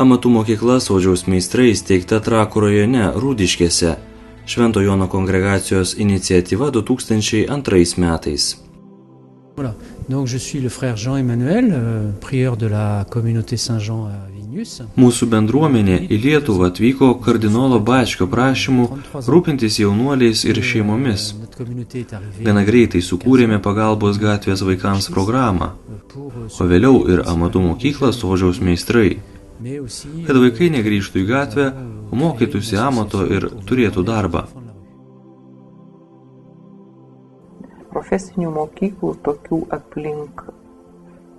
Amatų mokykla Sodžiaus meistrai įsteigta Trakų rajone Rūdiškėse, Švento Jono kongregacijos iniciatyva 2002 metais. Voilà. Donc je suis le frère Jean-Emmanuel, prieur de la communauté Saint-Jean à Vilnius. Mūsų bendruomenė į Lietuvą atvyko kardinolo Bačkio prašymu rūpintis jaunuoliais ir šeimomis. Gana greitai sukūrėme pagalbos gatvės vaikams programą, o vėliau ir amatų mokyklą Sodžiaus meistrai, kad vaikai negrįžtų į gatvę, o mokytųsi amato ir turėtų darbą. Profesinių mokyklų tokių aplink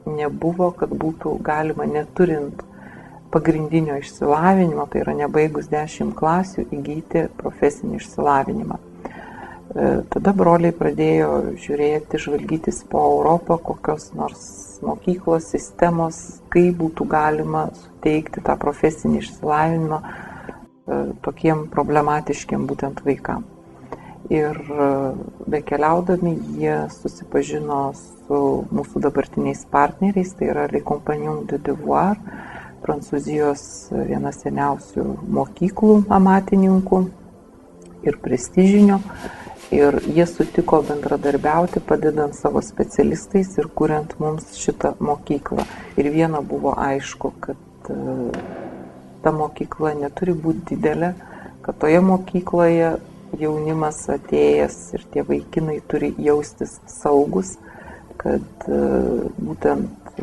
nebuvo, kad būtų galima neturint pagrindinio išsilavinimo, tai yra nebaigus 10 klasių, įgyti profesinį išsilavinimą. Tada broliai pradėjo žiūrėti, žvalgytis po Europą, kokios nors mokyklos sistemos, kaip būtų galima suteikti tą profesinį išsilavinimą tokiem problematiškiem būtent vaikam. Ir bekeliaudami jie susipažino su mūsų dabartiniais partneriais, tai yra Les Compagnons du Devoir, Prancūzijos viena seniausių mokyklų amatininkų ir prestižinio. Ir jie sutiko bendradarbiauti, padedant savo specialistais ir kuriant mums šitą mokyklą. Ir viena buvo aišku, kad ta mokykla neturi būti didelė, kad toje mokykloje jaunimas atėjęs ir tie vaikinai turi jaustis saugus, kad būtent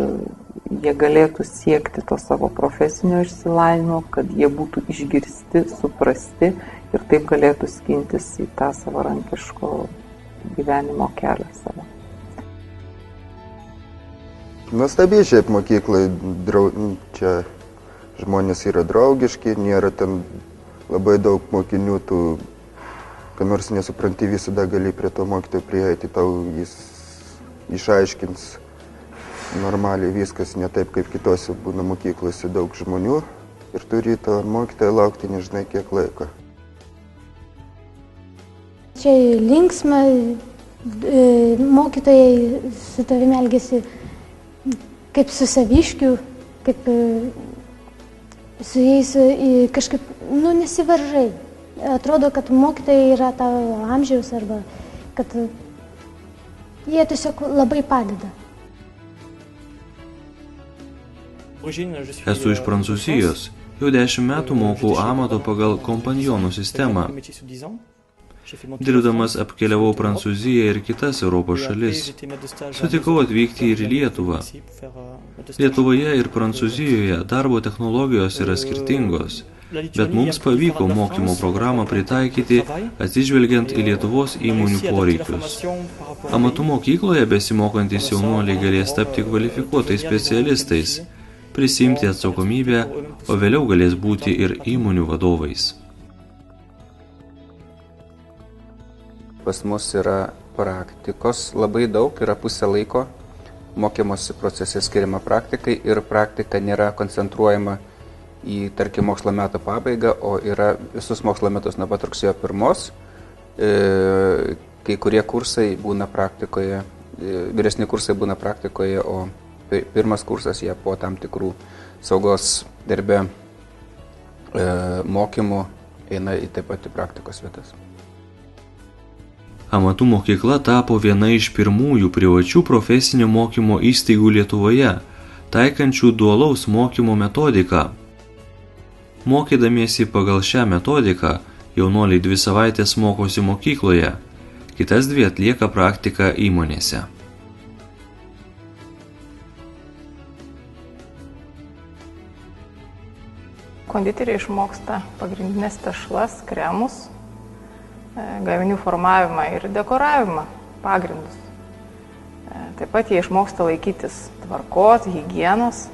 jie galėtų siekti to savo profesinio išsilavinimo, kad jie būtų išgirsti, suprasti ir taip galėtų skintis į tą savarankiško gyvenimo kelią savo. Nuostabiai šiaip mokyklai, čia žmonės yra draugiški, nėra ten labai daug mokinių, tu kai nors nesupranti, visada gali prie to mokytojo prieiti, tau jis išaiškins normaliai viskas, ne taip kaip kitose būna mokyklose daug žmonių ir turi to mokytojo laukti nežinai kiek laiko. Čia linksma, mokytojai su tavimi elgiasi kaip su saviškiu, kaip su jais kažkaip, nesivaržai. Atrodo, kad mokytojai yra tavo amžiaus arba kad jie tiesiog labai padeda. Esu iš Prancūzijos. Jau 10 metų mokau amato pagal kompanionų sistemą. Dirbdamas apkeliavau Prancūziją ir kitas Europos šalis. Sutikau atvykti ir į Lietuvą. Lietuvoje ir Prancūzijoje darbo technologijos yra skirtingos, bet mums pavyko mokymo programą pritaikyti atsižvelgiant į Lietuvos įmonių poreikius. Amatų mokykloje besimokantys jaunuoliai galės tapti kvalifikuotais specialistais, prisimti atsakomybę, o vėliau galės būti ir įmonių vadovais. Pas mus yra praktikos labai daug, yra pusė laiko, mokymosi procese skiriama praktikai ir praktika nėra koncentruojama į, tarkim, mokslo metų pabaigą, o yra visus mokslo metus nuo pat rugsėjo 1. Kai kurie kursai būna praktikoje, vyresni kursai būna praktikoje, o pirmas kursas jie po tam tikrų saugos darbe mokymų eina į taip pat į praktikos vietas. Amatų mokykla tapo viena iš pirmųjų privačių profesinio mokymo įstaigų Lietuvoje, taikančių dualaus mokymo metodiką. Mokydamiesi pagal šią metodiką, jaunuoliai 2 savaitės mokosi mokykloje, kitas 2 atlieka praktiką įmonėse. Konditeriai išmoksta pagrindinės tešlas, kremus, gaminių formavimą ir dekoravimą, pagrindus. Taip pat jie išmoksta laikytis tvarkos, higienos,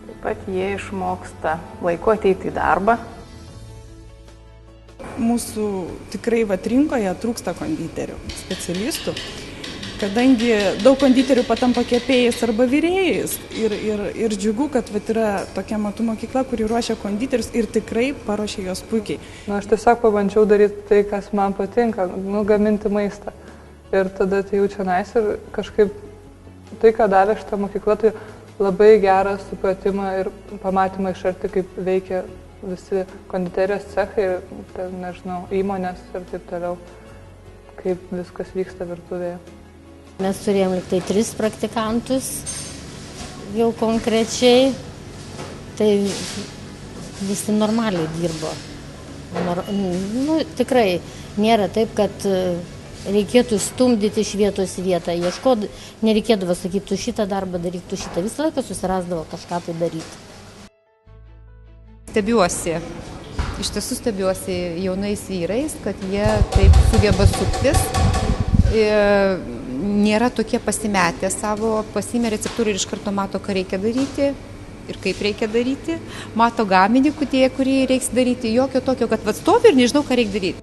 taip pat jie išmoksta laiku ateiti į darbą. Mūsų tikrai rinkoje trūksta konditerių, specialistų, kadangi daug konditerių patampa kepėjais arba virėjais ir džiugu, kad yra tokia amatų mokykla, kuri ruošia konditerius ir tikrai paruošia juos puikiai. Aš tiesiog pabandžiau daryti tai, kas man patinka, gaminti maistą. Ir tada tai jau čionais ir kažkaip tai, ką davė šitą mokyklą, tai labai gerą supratimą ir pamatymą iš arti, kaip veikia visi konditerijos cechai ir, nežinau, įmonės ir taip toliau, kaip viskas vyksta virtuvėje. Mes turėjom liktai 3 praktikantus, jau konkrečiai, tai visi normaliai dirbo. Tikrai nėra taip, kad reikėtų stumdyti iš vietos į vietą, nereikėdavo sakyti, tu šitą darbą daryk, tu šitą, visą laiką susirasdavo kažką tai daryti. Stebiuosi, iš tiesų stebiuosi jaunais vyrais, kad jie taip sugeba suktis, nėra tokie pasimetę savo, pasiėmė receptūrą ir iš karto mato, ką reikia daryti ir kaip reikia daryti, mato gaminį, kurį reiks daryti, jokio tokio, kad stovi ir nežinau, ką reikia daryti.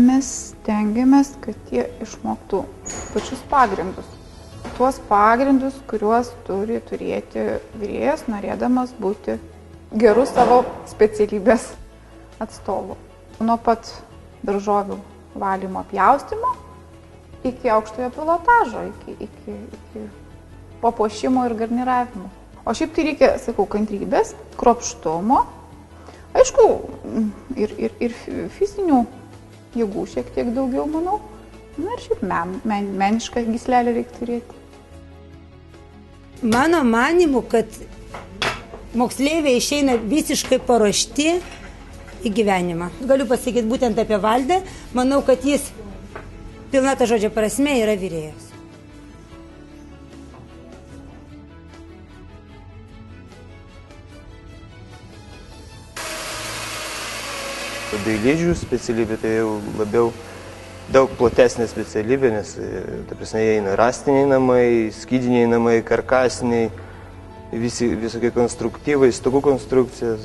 Mes stengiamės, kad jie išmoktų pačius pagrindus. Tuos pagrindus, kuriuos turi turėti virėjas, norėdamas būti geru savo specialybės atstovu. Nuo pat daržovių valymo pjaustymo iki aukštojo pilotažo, iki papuošimo ir garniravimo. O šiaip tai reikia, sakau, kantrybės, kruopštumo, aišku, ir fizinių jėgų šiek tiek daugiau, manau. Na ir šiaip menišką gyslelę reikia turėti. Mano manimu, kad moksleiviai išeina visiškai paruošti į gyvenimą. Galiu pasakyti būtent apie Valdę. Manau, kad jis pilna ta žodžio prasme yra virėjas. Dailidžių specialybė tai jau labiau daug platesnė specialybė, nes ta prasme įeina rąstiniai namai, skydiniai namai, karkasiniai, visokie konstruktyvai, stogų konstrukcijas,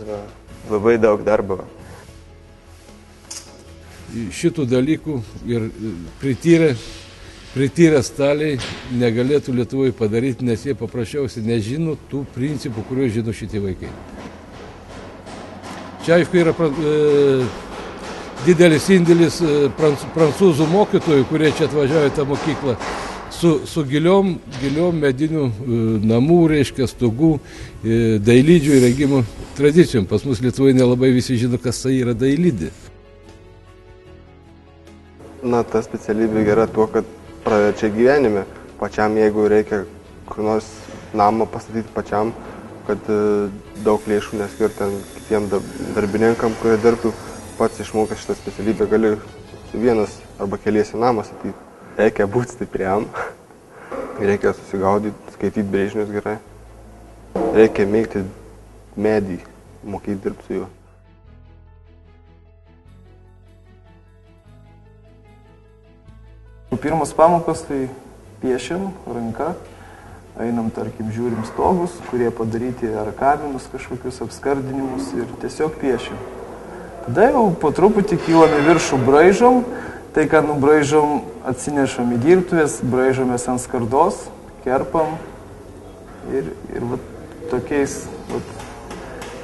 labai daug darbo. Šitų dalykų ir prityrę staliai negalėtų Lietuvoje padaryti, nes jie paprasčiausiai nežino tų principų, kuriuos žino šitie vaikai. Čia, aišku, yra didelis indėlis prancūzų mokytojų, kurie čia atvažiavo į tą mokyklą, su giliom medinių namų, reiškia, stogų, dailidžių įrengimo tradicijom. Pas mus Lietuvoje nelabai visi žino, kas tai yra dailidė. Na, ta specialybė gera tuo, kad praverčia gyvenime. Pačiam, jeigu reikia kur nors namą pastatyti pačiam, kad daug lėšų neskirti kitiem darbininkam, kurie dirbtų, pats išmokęs šitą specialybę gali vienas arba keliesi namą statyti. Reikia būti stipriam, reikia susigaudyti, skaityti brėžinius gerai. Reikia mėgti medį, mokyti dirbti su juo. Pirmas pamokas tai piešiam ranka, einam, tarkim, žiūrim stogus, kurie padaryti ar kaminus, kažkokius apskardinimus ir tiesiog piešiam. Tada jau po truputį kylam į viršų, braižom, tai ką nubraižom atsinešam į dirbtuvės, braižomės ant skardos, kerpam ir tokiais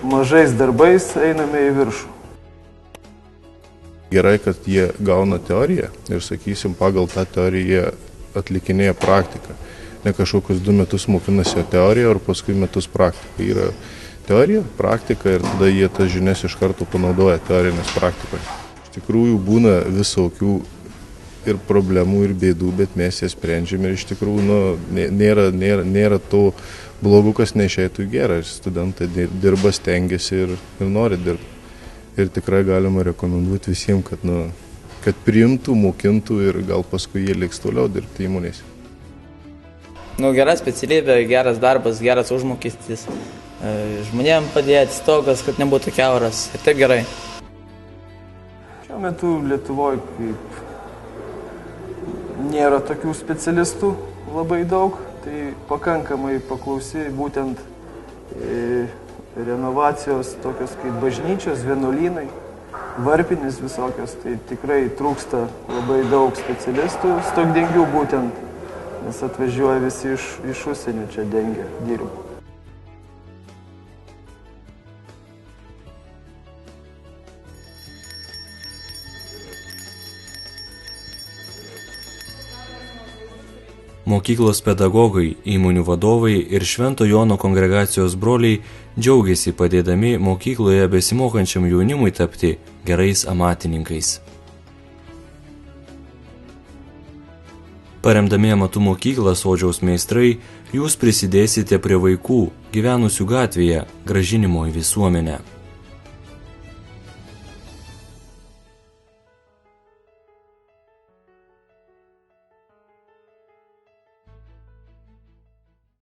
mažais darbais einame į viršų. Gerai, kad jie gauna teoriją ir, sakysim, pagal tą teoriją jie atlikinėja praktiką. Ne kažkokius 2 metus mokinasi teoriją, ir paskui metus praktiką. Yra teorija, praktika ir tada jie tas žinias iš karto panaudoja teorinės praktikoje. Iš tikrųjų būna visokių ir problemų, ir bėdų, bet mes jas sprendžiame ir iš tikrųjų nėra to blogų, kas neišeitų į gerą. Studentai dirba, stengiasi ir nori dirbti. Ir tikrai galima rekomenduoti visiems, kad priimtų, mokintų ir gal paskui jie liks toliau dirbti įmonėse. Gera specialybė, geras darbas, geras užmokestis, žmonėm padėti, stogas, kad nebūtų kiauras ir taip gerai. Šiuo metu Lietuvoje kaip nėra tokių specialistų labai daug, tai pakankamai paklausi būtent renovacijos tokios kaip bažnyčios, vienuolynai, varpinis visokios, tai tikrai trūksta labai daug specialistų, stogdengių būtent, nes atvažiuoja visi iš užsienio čia dengia, dirba. Mokyklos pedagogai, įmonių vadovai ir Švento Jono kongregacijos broliai džiaugiasi padėdami mokykloje besimokančiam jaunimui tapti gerais amatininkais. Paremdami amatų mokyklą Sodžiaus meistrai, jūs prisidėsite prie vaikų, gyvenusių gatvėje, grąžinimo į visuomenę.